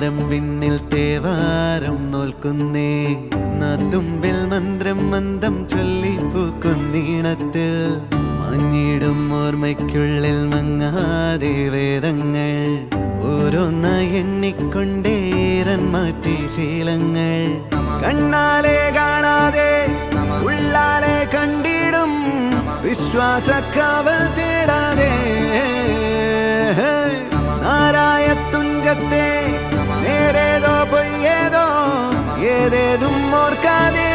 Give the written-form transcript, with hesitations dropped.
താരം വിണ്ണിൽ തേവാരം നോൽക്കുന്നേ നാത്തുമ്പിൽ മന്ത്രം മന്ദം ചൊല്ലിപ്പൂക്കുന്നീണത്തിൽ മഞ്ഞിടും ഓർമ്മയ്ക്കുള്ളിൽ മങ്ങാതെ വേദങ്ങൾ ഓരോന്നായി എണ്ണിക്കൊണ്ടേരൻ മാറ്റി ശീലങ്ങൾ കണ്ണാലെ കാണാതെ ഉള്ളാലെ കണ്ടിടും വിശ്വാസക്കാവൽ തേടാതെ നാരായ തുഞ്ചത്തെ നേരേതോ പൊയ്യേതോ ഏതേതും ഓർക്കാതെ